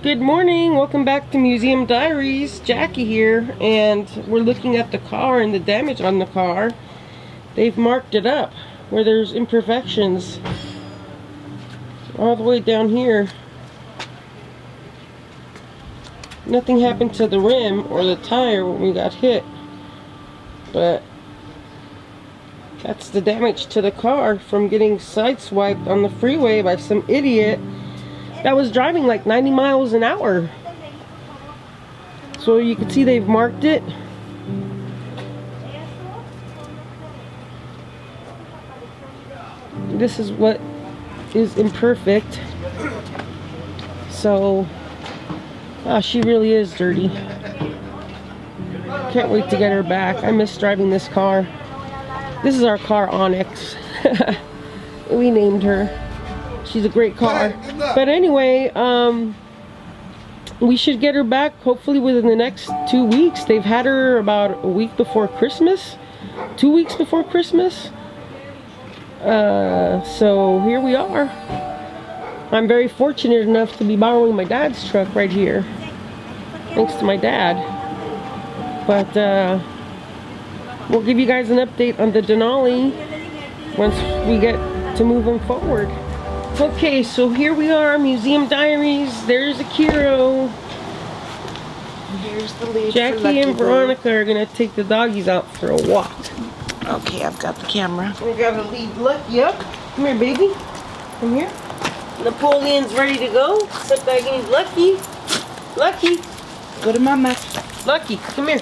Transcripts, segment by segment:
Good morning, welcome back to Museum Diaries. Jackie here, and we're looking at the car and the damage on the car. They've marked it up where there's imperfections all the way down here. Nothing happened to the rim or the tire when we got hit, but that's the damage to the car from getting sideswiped on the freeway by some idiot that was driving like 90 miles an hour. So you can see they've marked it. This is what is imperfect. So, she really is dirty. Can't wait to get her back. I miss driving this car. This is our car, Onyx. We named her. She's a great car. But anyway, we should get her back hopefully within the next 2 weeks. They've had her about a week before Christmas. 2 weeks before Christmas. So here we are. I'm very fortunate enough to be borrowing my dad's truck right here. Thanks to my dad. But we'll give you guys an update on the Denali once we get to moving forward. Okay, so here we are, Museum Diaries. There's Akiro. Here's the lead. Jackie and Veronica are gonna take the doggies out for a walk. Okay, I've got the camera. We gotta lead Lucky up. Come here, baby. Come here. Napoleon's ready to go. Except I need Lucky. Lucky. Go to Mama. Lucky, come here.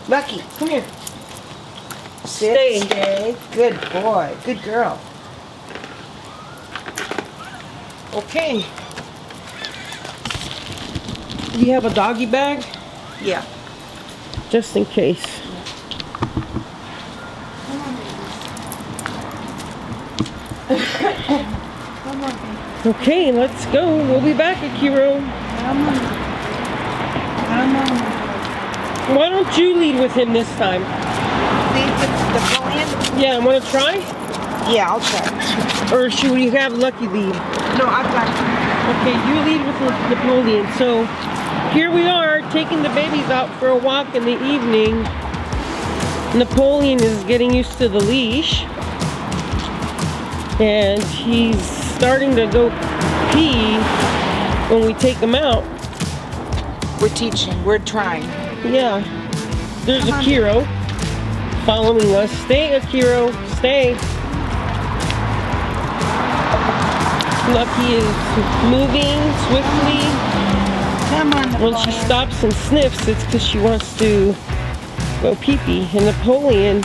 Lucky, come here. Stay. Stay. Good boy. Good girl. Okay. Do you have a doggy bag? Yeah. Just in case. Come on. Okay, let's go. We'll be back, Akiro. Come on. Come on. Why don't you lead with him this time? Lead with Napoleon? Yeah, want to try? Yeah, I'll try. Or should we have Lucky lead? No, I've got it. Okay, you lead with Napoleon. So here we are taking the babies out for a walk in the evening. Napoleon is getting used to the leash. And he's starting to go pee when we take him out. We're teaching. We're trying. Yeah. There's Akiro following us. Stay, Akiro. Stay. Lucky is moving swiftly. Come on, Napoleon. When she stops and sniffs, it's because she wants to go pee-pee. And Napoleon,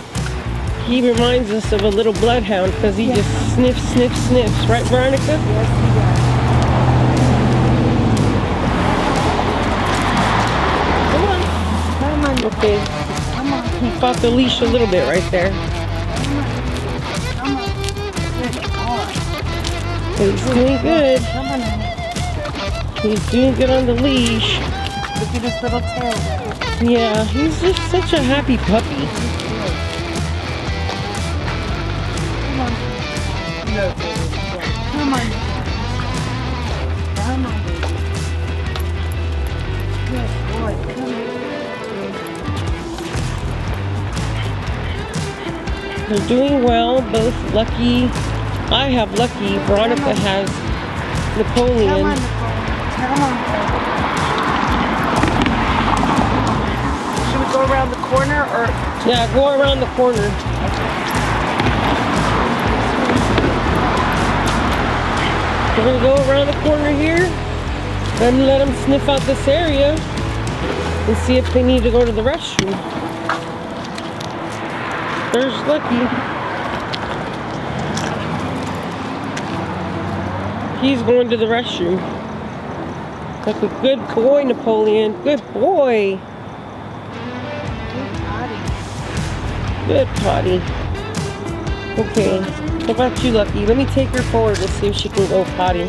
he reminds us of a little bloodhound because he just sniffs, sniffs, sniffs. Right, Veronica? Yes, he does. Come on. Come on. Okay. Come on. He fought the leash a little bit right there. Come on. Good boy. He's doing good. Come on, honey. He's doing good on the leash. Look at his little tail. Yeah, he's just such a happy puppy. Come on. No, come on. Come on, baby. Good boy. Come on. They're doing well. Both Lucky. I have Lucky. Veronica has Napoleon. Come on, come on. Should we go around the corner or? Yeah, go around the corner. We're gonna go around the corner here and let them sniff out this area and see if they need to go to the restroom. There's Lucky. He's going to the restroom. Like a good boy, Napoleon. Good boy. Good potty. Okay. How about you, Lucky? Let me take her forward to see if she can go potty.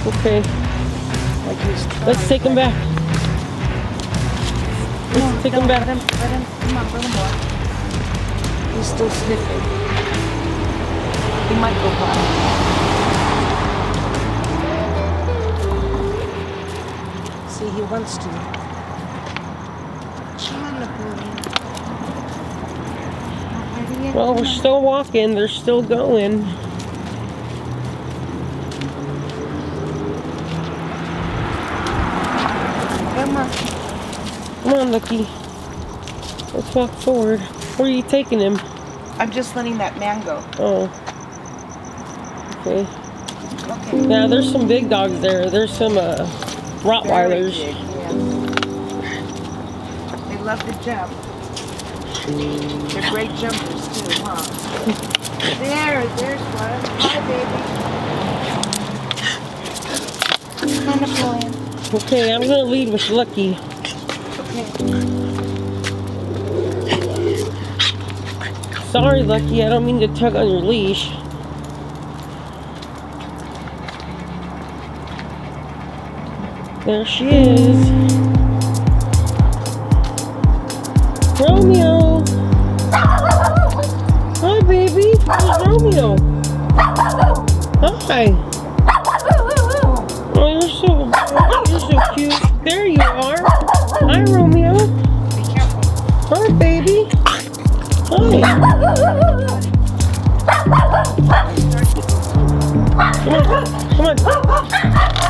Okay. Let's take him back. Let's take him back. Let him, come on, let him walk. He's still sniffing. He might go by. See, he wants to. Come on, Napoleon. Well, we're still walking. They're still going. Come on. Come on, Lucky. Let's walk forward. Where are you taking him? I'm just letting that man go. Oh. Okay. Okay. Yeah, there's some big dogs there. There's some Rottweilers. Very big, yeah. They love to jump. They're great jumpers too, huh? There's one. Hi, baby. Come on, Napoleon. Okay, I'm gonna lead with Lucky. Okay. Sorry, Lucky, I don't mean to tug on your leash. There she is. Romeo! Hi, baby. There's Romeo. Hi. Oh, you're so cute. There you are. Hi, Romeo. Be careful. Hi, baby. Hi. Come on.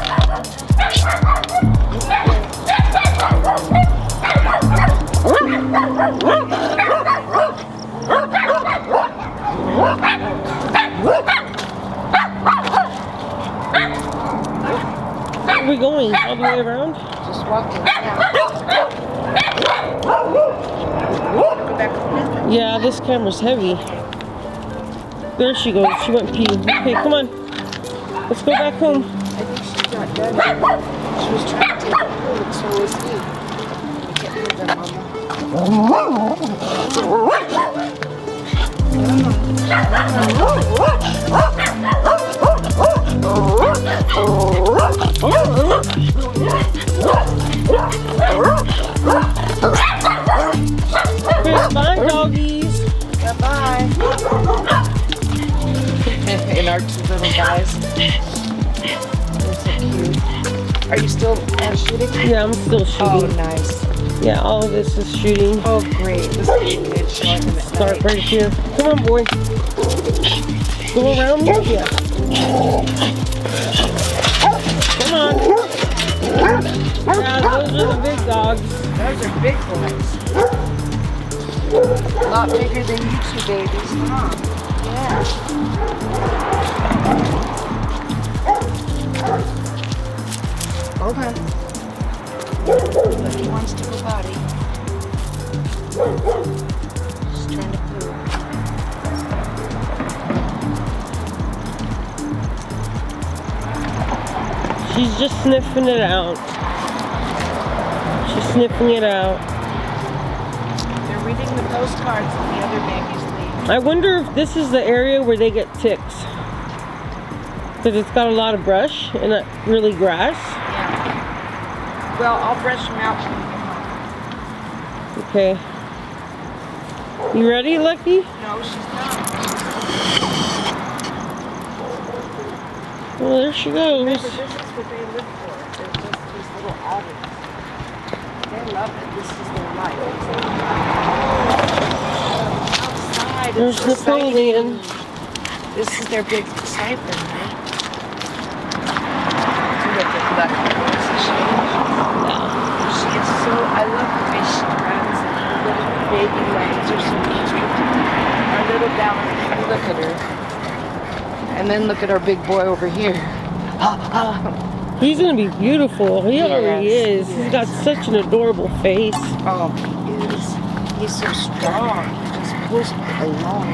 Where are we going? All the way around? Just walking now. Go back to the Yeah, this camera's heavy. There she goes. She went pee. Okay, come on. Let's go back home. I think she's not done. She was trying to take the food, so was he. We can't leave them, Bye, doggies. Bye-bye. And our two little guys. They're so cute. Are you still shooting? Yeah, I'm still Oh, shooting. nice. Yeah, all of this is shooting. Oh, great. This is good. Showing them at Start night. right here. Come on, boy. Go around me? Yeah. Come on. Yeah, those are the big dogs. Those are big boys. A lot bigger than you two babies, huh? Yeah. Hold on. Lucky wants to go potty. Just trying to poo. She's just sniffing it out. She's sniffing it out. They're reading the postcards that the other babies leave. I wonder if this is the area where they get ticks. Because it's got a lot of brush and not really grass. Yeah. Well, I'll brush them out when we get home. Okay. You ready, Lucky? No, she's not. Well, there she goes. This is what they live for. They're just these little adults. They love it. This is their life. Outside. There's It's exciting. Napoleon. This is their big excitement, right? Look at that. She is so, I love the way she runs and her little baby legs are so cute. Our little ballerina, look at her. And then look at our big boy over here. He's gonna be beautiful. He already Yes, is. he He's got such an adorable face. Oh, he is. He's so strong. He just pulls me along.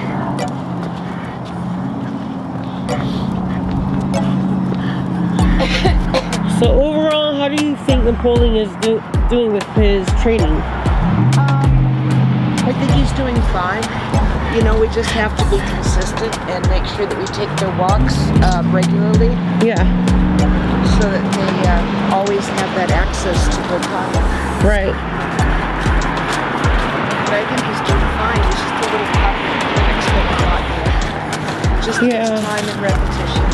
So overall, how do you think Napoleon is doing with his training? I think he's doing fine. You know, we just have to be consistent and make sure that we take their walks regularly Yeah, so that they always have that access to their potty. right. But I think he's doing fine. He's just a little puppy. I expect a lot more. Just Yeah. takes time and repetition.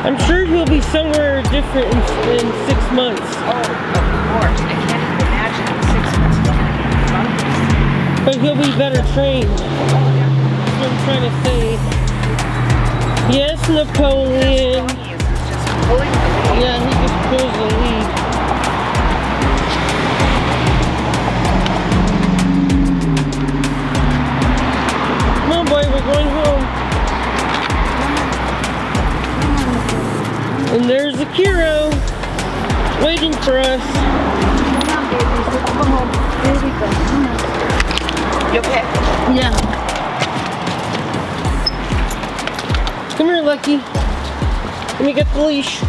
I'm sure he'll be somewhere different in 6 months. Oh, of course. I can't even imagine in 6 months he's going to be funky. But he'll be better trained. Oh, yeah. That's what I'm trying to say. Yes, Napoleon. That's all he is. He's just pulling the lead. Yeah, he just pulls the lead. Come on, boy, we're going home. And there's Akira waiting for us. Come on, babies. Let's go home. Here we go. Come on. You okay? Yeah. Come here, Lucky. Let me get the leash.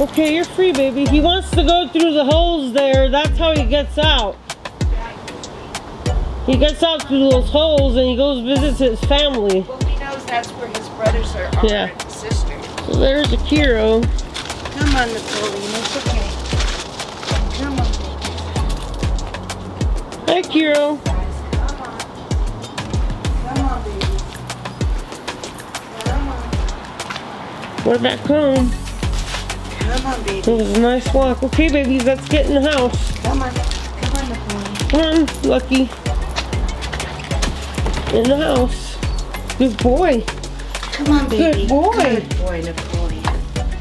Okay, you're free, baby. He wants to go through the holes there. That's how he gets out. He gets out through those holes and he goes visits his family. Well, he knows that's where his brothers are Yeah. and sisters. So there's Akira. Come on, Napoleon. It's okay. Come on, baby. Hi, Akira. Come on, baby. Come on. We're back home. Come on, baby. It was a nice walk. Okay, babies, let's get in the house. Come on. Come on, Napoleon. Come on, Lucky. In the house. Good boy. Come on, baby. Good boy. Good boy, Napoleon.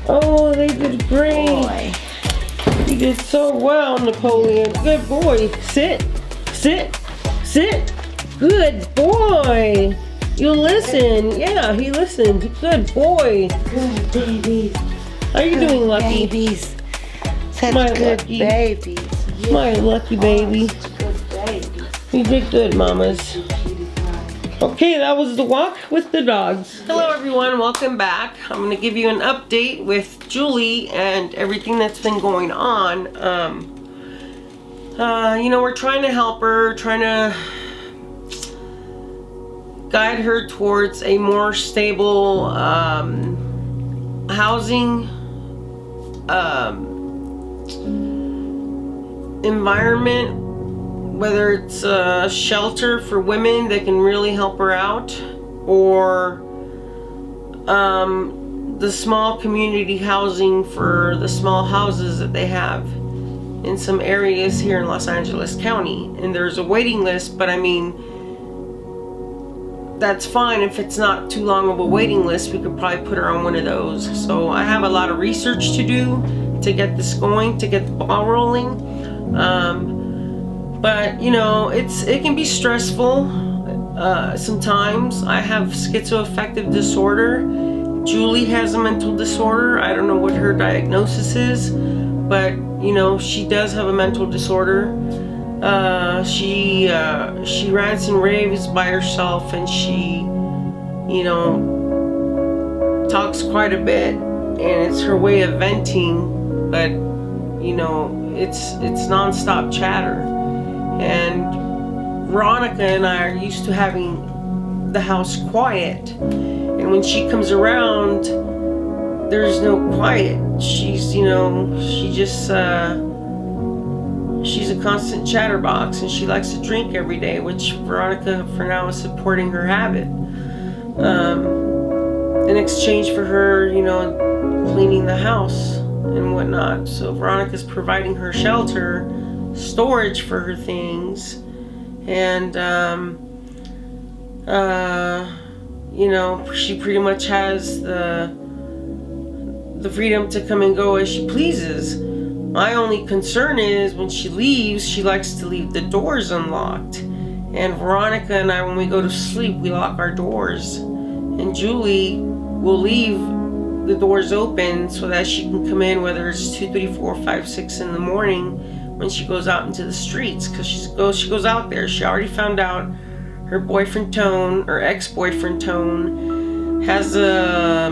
Oh, they did great. Boy. You did so well, Napoleon. Good boy. Sit. Sit. Sit. Good boy. You listen. Yeah, he listened. Good boy. Good babies. How you doing, Lucky? Babies. Such My good Lucky. babies. My lucky baby. Such good babies. You did good, mamas. Okay, that was the walk with the dogs. Hello everyone, welcome back. I'm going to give you an update with Julie and everything that's been going on. You know, we're trying to help her, trying to guide her towards a more stable housing environment, whether it's a shelter for women that can really help her out, or the small community housing for the small houses that they have in some areas here in Los Angeles County. And there's a waiting list, but I mean, that's fine if it's not too long of a waiting list. We could probably put her on one of those. So I have a lot of research to do to get this going, to get the ball rolling. But you know, it can be stressful sometimes. I have schizoaffective disorder. Julie has a mental disorder. I don't know what her diagnosis is, but you know, she does have a mental disorder. She rants and raves by herself, and she, you know, talks quite a bit, and it's her way of venting, but you know, it's non-stop chatter. And Veronica and I are used to having the house quiet, and when she comes around, there's no quiet. She's, you know, she just she's a constant chatterbox, and she likes to drink every day, which Veronica for now is supporting her habit. In exchange for her, you know, cleaning the house and whatnot. So Veronica's providing her shelter, storage for her things, and you know, she pretty much has the freedom to come and go as she pleases. My only concern is when she leaves, she likes to leave the doors unlocked. And Veronica and I, when we go to sleep, we lock our doors. And Julie will leave the doors open so that she can come in, whether it's 2, 3, 4, 5, 6 in the morning when she goes out into the streets. Because she goes out there. She already found out her boyfriend Tone, or ex-boyfriend Tone, has a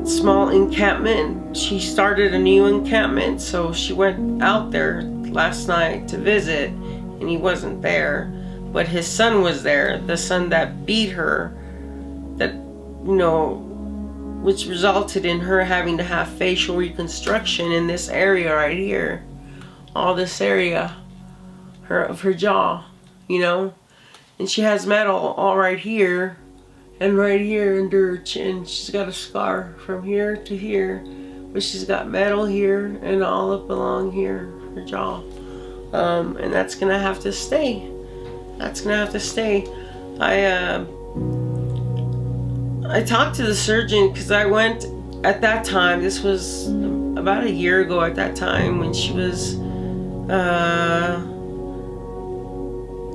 small encampment. She started a new encampment, so she went out there last night to visit, and he wasn't there, but his son was there, the son that beat her, that, you know, which resulted in her having to have facial reconstruction in this area right here. All this area, her jaw, you know, and she has metal all right here and right here under her chin. She's got a scar from here to here, but she's got metal here and all up along here, her jaw, and that's gonna have to stay. That's gonna have to stay. I talked to the surgeon because I went at that time. This was about a year ago at that time when she was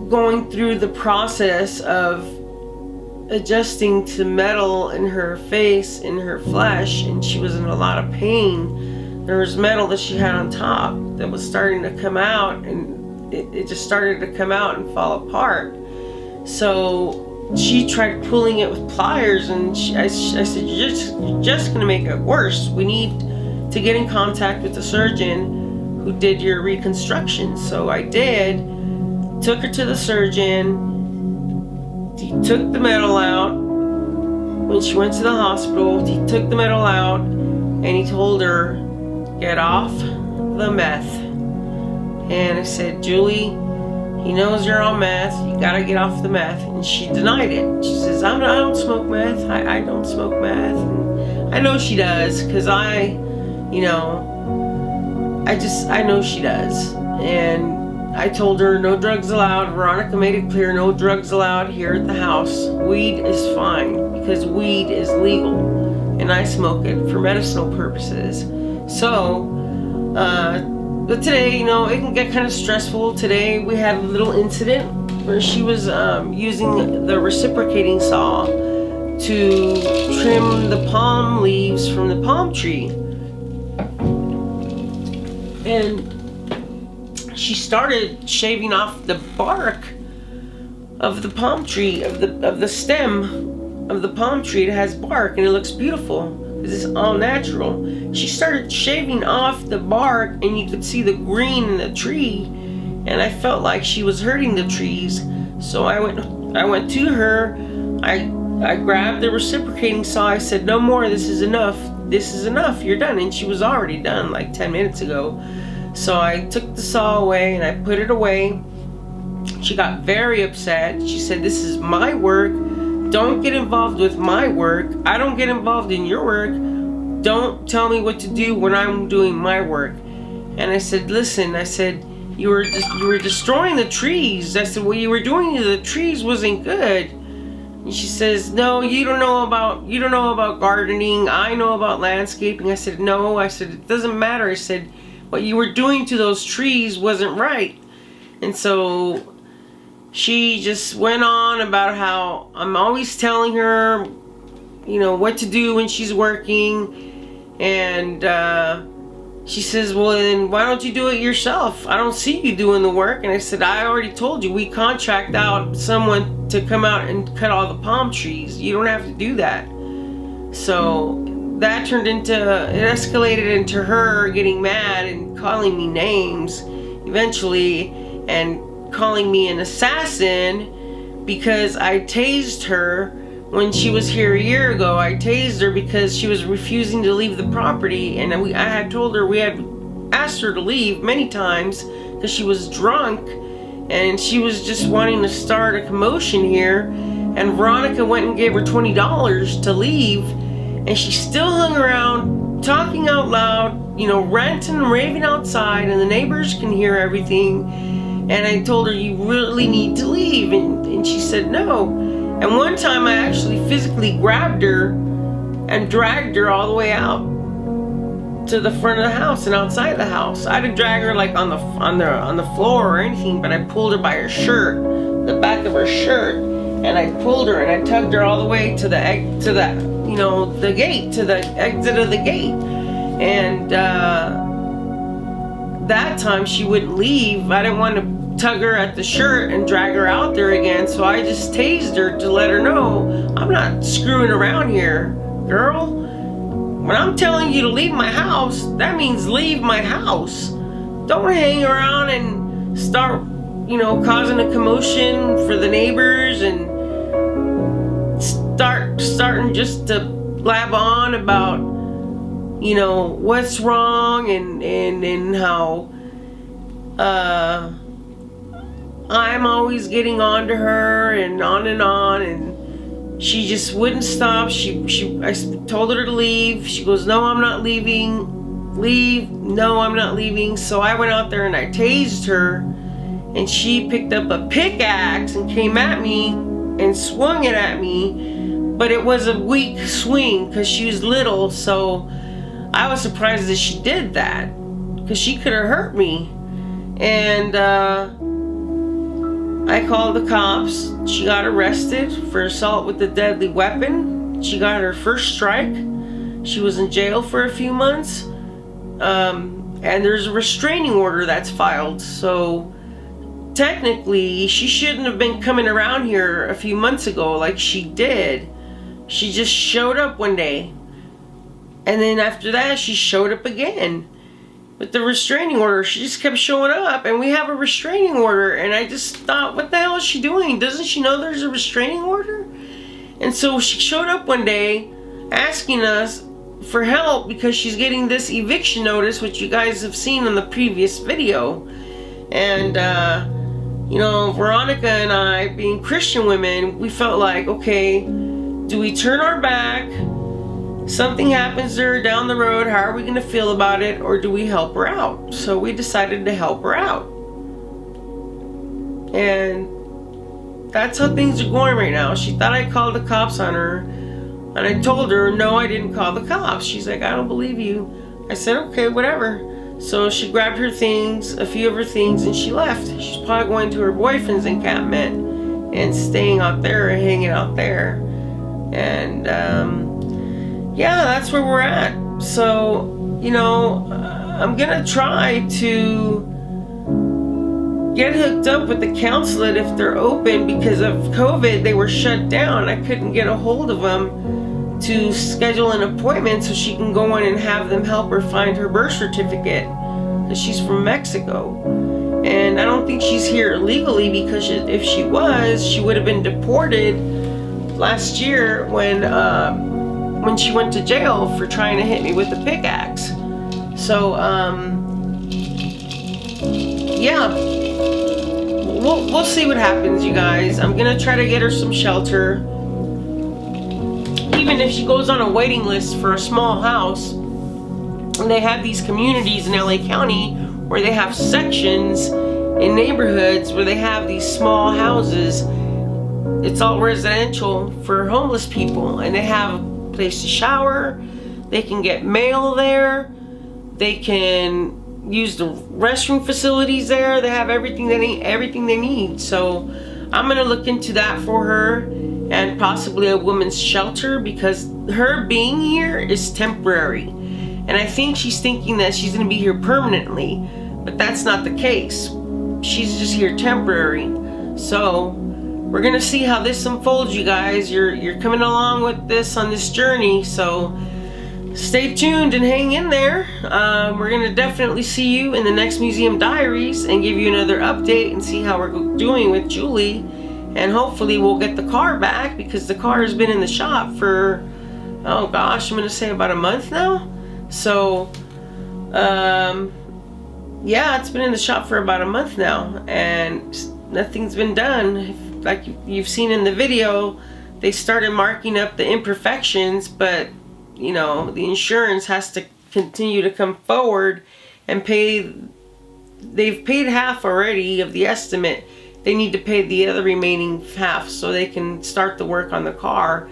going through the process of adjusting to metal in her face, in her flesh, and she was in a lot of pain. There was metal that she had on top that was starting to come out, and it just started to come out and fall apart. So she tried pulling it with pliers, and I said, you're just going to make it worse. We need to get in contact with the surgeon who did your reconstruction. So I did, took her to the surgeon. He took the metal out. When she went to the hospital, he took the metal out, and he told her, get off the meth. And I said, Julie, he knows you're on meth. You gotta get off the meth. And she denied it. She says, I don't smoke meth. I don't smoke meth. And I know she does, because I know she does. And I told her no drugs allowed. Veronica made it clear, no drugs allowed here at the house. Weed is fine, because weed is legal. And I smoke it for medicinal purposes. So, but today, it can get kind of stressful. Today we had a little incident where she was using the reciprocating saw to trim the palm leaves from the palm tree. And she started shaving off the bark of the palm tree, of the stem of the palm tree. It has bark and it looks beautiful. This is all natural. She started shaving off the bark, and you could see the green in the tree, and I felt like she was hurting the trees. So I went to her. I grabbed the reciprocating saw. I said, no more, this is enough. This is enough, you're done. And she was already done like 10 minutes ago. So I took the saw away and I put it away. She got very upset. She said, this is my work. Don't get involved with my work. I don't get involved in your work. Don't tell me what to do when I'm doing my work. And I said, listen, I said, you were destroying the trees. I said, what you were doing to the trees wasn't good. And she says, no, you don't know about gardening. I know about landscaping. I said, no. I said, it doesn't matter. I said, what you were doing to those trees wasn't right. And so she just went on about how I'm always telling her, what to do when she's working. And she says, well, then why don't you do it yourself? I don't see you doing the work. And I said, I already told you, we contract out someone to come out and cut all the palm trees. You don't have to do that. So that it escalated into her getting mad and calling me names eventually, and calling me an assassin because I tased her when she was here a year ago. I tased her because she was refusing to leave the property, and I had told her, we had asked her to leave many times because she was drunk and she was just wanting to start a commotion here. And Veronica went and gave her $20 to leave, and she still hung around talking out loud, ranting and raving outside, and the neighbors can hear everything. And I told her, you really need to leave. And she said no. And one time I actually physically grabbed her and dragged her all the way out to the front of the house and outside the house. I didn't drag her like on the floor or anything, but I pulled her by her shirt, the back of her shirt, and I pulled her and I tugged her all the way to the gate, to the exit of the gate. And that time she wouldn't leave. I didn't want to tug her at the shirt and drag her out there again, so I just tased her to let her know, I'm not screwing around here, girl. When I'm telling you to leave my house, that means leave my house. Don't hang around and start, causing a commotion for the neighbors and starting just to blab on about, what's wrong and how I'm always getting on to her and on, and she just wouldn't stop. I told her to leave. She goes, no, I'm not leaving. Leave. No, I'm not leaving. So I went out there and I tased her, and she picked up a pickaxe and came at me and swung it at me. But it was a weak swing because she was little, so I was surprised that she did that, because she could have hurt me. And I called the cops. She got arrested for assault with a deadly weapon. She got her first strike. She was in jail for a few months. And there's a restraining order that's filed. So technically, she shouldn't have been coming around here a few months ago like she did. She just showed up one day. And then after that, she showed up again. With the restraining order, she just kept showing up, and we have a restraining order, and I just thought, what the hell is she doing? Doesn't she know there's a restraining order? And so she showed up one day asking us for help because she's getting this eviction notice, which you guys have seen in the previous video. And you know, Veronica and I, being Christian women, we felt like, okay, do we turn our back? Something happens to her down the road, how are we going to feel about it, or do we help her out? So we decided to help her out. And that's how things are going right now. She thought I called the cops on her, and I told her, no, I didn't call the cops. She's like, I don't believe you. I said, okay, whatever. So she grabbed her things, a few of her things, and she left. She's probably going to her boyfriend's encampment and staying out there, hanging out there. And yeah, that's where we're at. So, you know, I'm gonna try to get hooked up with the consulate if they're open. Because of COVID, they were shut down. I couldn't get a hold of them to schedule an appointment so she can go in and have them help her find her birth certificate, because she's from Mexico. And I don't think she's here illegally, because if she was, she would have been deported last year when she went to jail for trying to hit me with a pickaxe. So yeah, we'll see what happens, you guys. I'm gonna try to get her some shelter, even if she goes on a waiting list for a small house. And they have these communities in LA County where they have sections in neighborhoods where they have these small houses. It's all residential for homeless people, and they have a place to shower, they can get mail there, they can use the restroom facilities there, they have everything they need. So I'm gonna look into that for her, and possibly a woman's shelter, because her being here is temporary, and I think she's thinking that she's gonna be here permanently, but that's not the case. She's just here temporary. So we're gonna see how this unfolds, you guys. You're coming along with this on this journey, so stay tuned and hang in there. We're gonna definitely see you in the next Museum Diaries and give you another update and see how we're doing with Julie. And hopefully we'll get the car back, because the car has been in the shop for, oh gosh, I'm gonna say about a month now. So yeah, it's been in the shop for about a month now, and nothing's been done. Like you've seen in the video, they started marking up the imperfections, but you know, the insurance has to continue to come forward and pay. They've paid half already of the estimate. They need to pay the other remaining half so they can start the work on the car.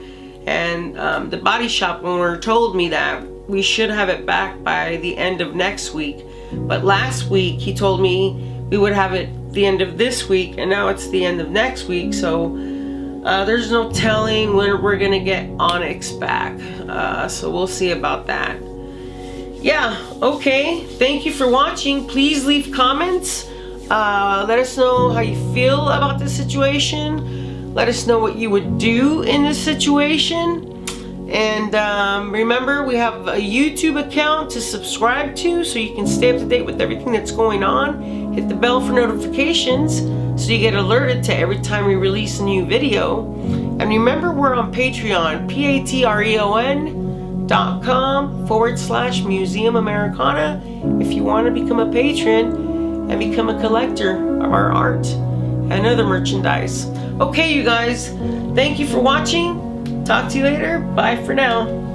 And the body shop owner told me that we should have it back by the end of next week. But last week he told me we would have it the end of this week, and now it's the end of next week. So there's no telling when we're gonna get Onyx back. So we'll see about that. Yeah, okay. Thank you for watching. Please leave comments. Let us know how you feel about this situation. Let us know what you would do in this situation. And remember, we have a YouTube account to subscribe to, so you can stay up to date with everything that's going on. Hit the bell for notifications so you get alerted to every time we release a new video. And remember, we're on Patreon, patreon.com/Museum Americana, if you want to become a patron and become a collector of our art. and other merchandise. Okay, you guys, thank you for watching. Talk to you later. Bye for now.